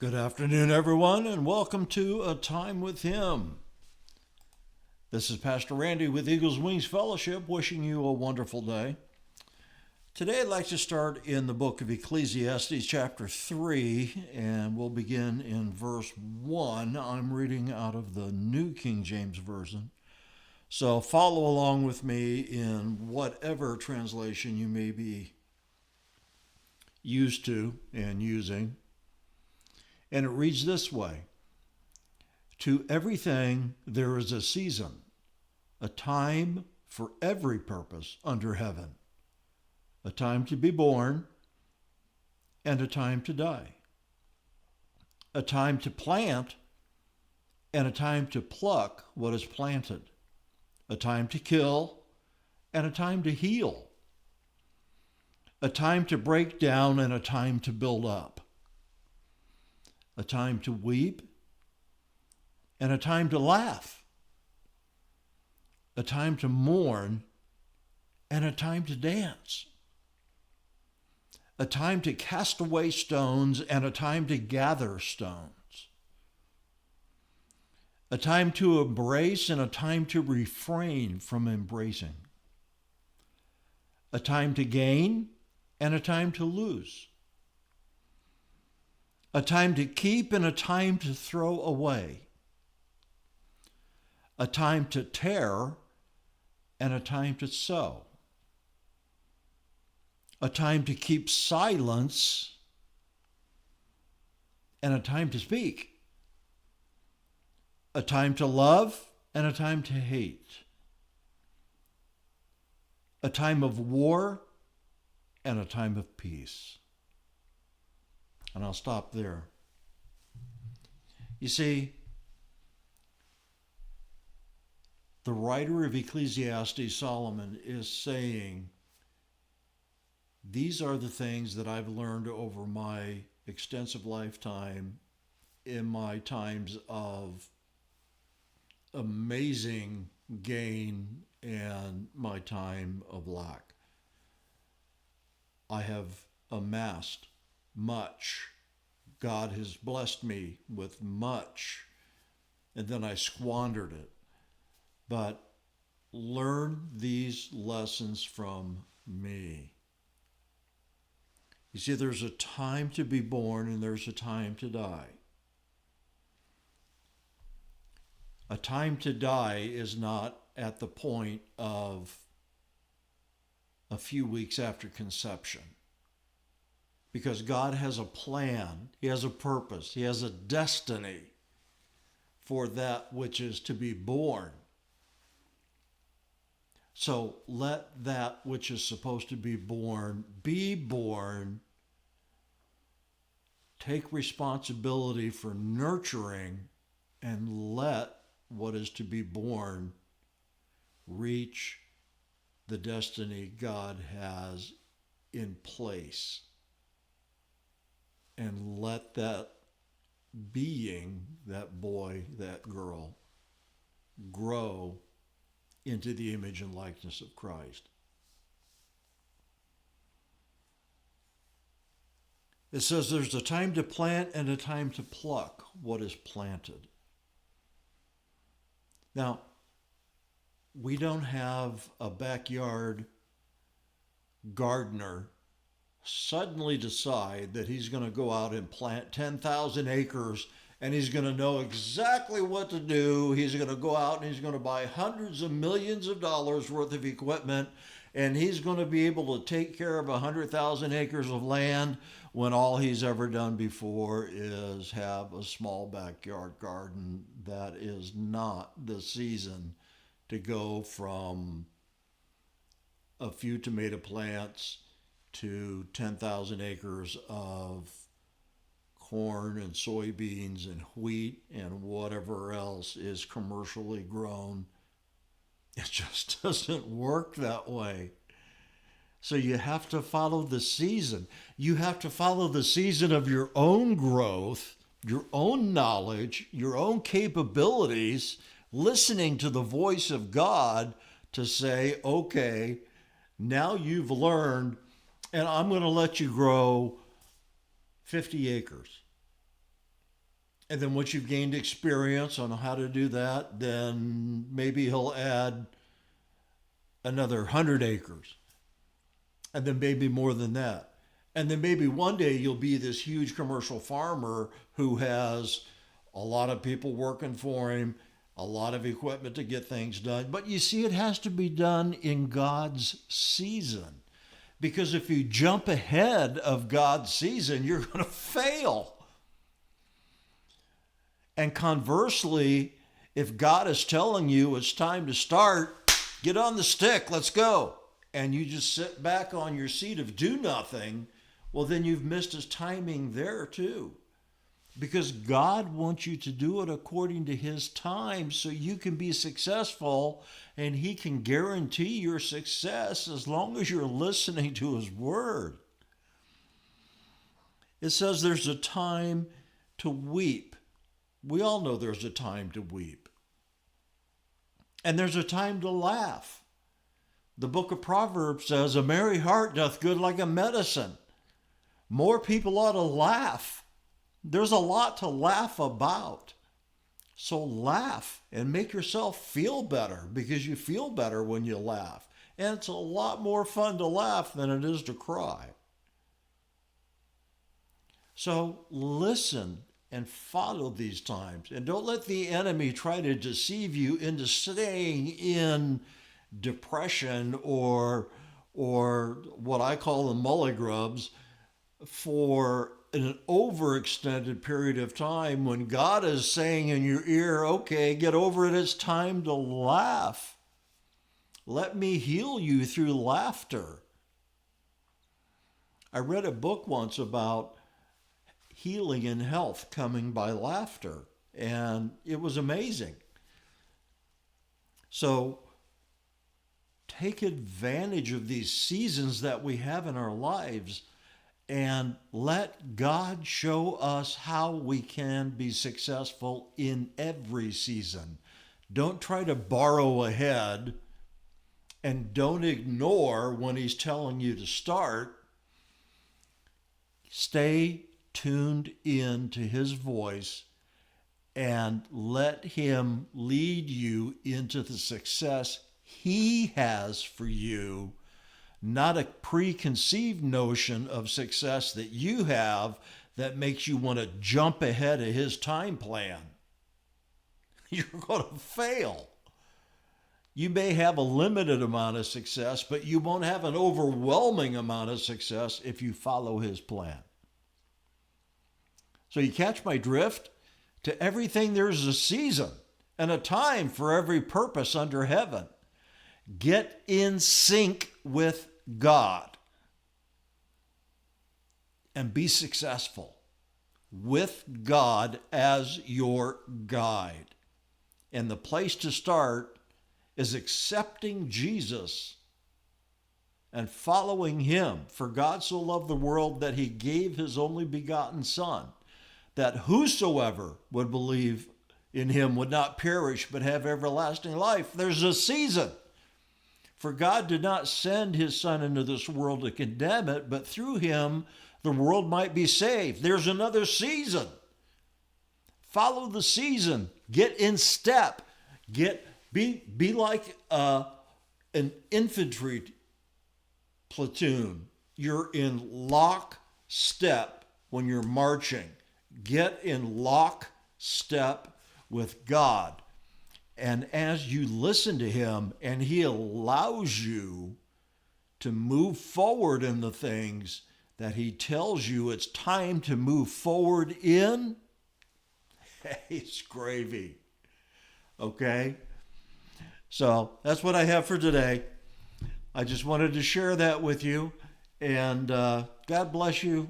Good afternoon, everyone, and welcome to A Time with Him. This is Pastor Randy with Eagles Wings Fellowship, wishing you a wonderful day. Today, I'd like to start in the book of Ecclesiastes, chapter 3, and we'll begin in verse 1. I'm reading out of the New King James Version. So follow along with me in whatever translation you may be used to and using. And it reads this way: To everything there is a season, a time for every purpose under heaven, a time to be born and a time to die, a time to plant and a time to pluck what is planted, a time to kill and a time to heal, a time to break down and a time to build up, a time to weep and a time to laugh, a time to mourn and a time to dance, a time to cast away stones and a time to gather stones, a time to embrace and a time to refrain from embracing, a time to gain and a time to lose, a time to keep and a time to throw away, a time to tear and a time to sow, a time to keep silence and a time to speak, a time to love and a time to hate, a time of war and a time of peace. And I'll stop there. You see, the writer of Ecclesiastes, Solomon, is saying, these are the things that I've learned over my extensive lifetime in my times of amazing gain and my time of lack. I have amassed much. God has blessed me with much, and then I squandered it. But learn these lessons from me. You see, there's a time to be born and there's a time to die. A time to die is not at the point of a few weeks after conception. Because God has a plan, He has a purpose, He has a destiny for that which is to be born. So let that which is supposed to be born be born. Take responsibility for nurturing and let what is to be born reach the destiny God has in place. And let that being, that boy, that girl, grow into the image and likeness of Christ. It says there's a time to plant and a time to pluck what is planted. Now, we don't have a backyard gardener suddenly decide that he's going to go out and plant 10,000 acres and he's going to know exactly what to do. He's going to go out and he's going to buy hundreds of millions of dollars worth of equipment, and he's going to be able to take care of 100,000 acres of land when all he's ever done before is have a small backyard garden. That is not the season to go from a few tomato plants to 10,000 acres of corn and soybeans and wheat and whatever else is commercially grown. It just doesn't work that way. So you have to follow the season. You have to follow the season of your own growth, your own knowledge, your own capabilities, listening to the voice of God to say, okay, now you've learned, and I'm going to let you grow 50 acres. And then once you've gained experience on how to do that, then maybe he'll add another 100 acres. And then maybe more than that. And then maybe one day you'll be this huge commercial farmer who has a lot of people working for him, a lot of equipment to get things done. But you see, it has to be done in God's season. Because if you jump ahead of God's season, you're going to fail. And conversely, if God is telling you it's time to start, get on the stick, let's go, and you just sit back on your seat of do nothing, well, then you've missed his timing there too. Because God wants you to do it according to his time so you can be successful, and he can guarantee your success as long as you're listening to his word. It says there's a time to weep. We all know there's a time to weep. And there's a time to laugh. The book of Proverbs says, a merry heart doth good like a medicine. More people ought to laugh. There's a lot to laugh about. So laugh and make yourself feel better, because you feel better when you laugh. And it's a lot more fun to laugh than it is to cry. So listen and follow these times. And don't let the enemy try to deceive you into staying in depression or what I call the mullygrubs for an overextended period of time, when God is saying in your ear, okay, get over it, it's time to laugh. Let me heal you through laughter. I read a book once about healing and health coming by laughter, and it was amazing. So take advantage of these seasons that we have in our lives and let God show us how we can be successful in every season. Don't try to borrow ahead, and don't ignore when he's telling you to start. Stay tuned in to his voice and let him lead you into the success he has for you, not a preconceived notion of success that you have that makes you want to jump ahead of his time plan. You're going to fail. You may have a limited amount of success, but you won't have an overwhelming amount of success if you follow his plan. So you catch my drift? To everything there's a season and a time for every purpose under heaven. Get in sync with God and be successful with God as your guide. And the place to start is accepting Jesus and following him. For God so loved the world that he gave his only begotten Son, that whosoever would believe in him would not perish but have everlasting life. There's a season. For God did not send his Son into this world to condemn it, but through him the world might be saved. There's another season. Follow the season. Get in step. Be like an infantry platoon. You're in lockstep when you're marching. Get in lockstep with God. And as you listen to him and he allows you to move forward in the things that he tells you it's time to move forward in, it's gravy. Okay? So that's what I have for today. I just wanted to share that with you. And God bless you.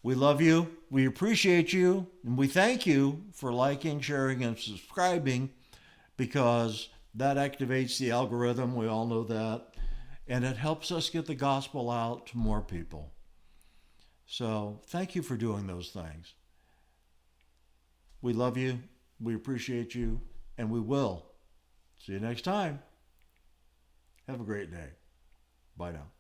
We love you. We appreciate you. And we thank you for liking, sharing, and subscribing, because that activates the algorithm. We all know that. And it helps us get the gospel out to more people. So thank you for doing those things. We love you. We appreciate you. And we will. See you next time. Have a great day. Bye now.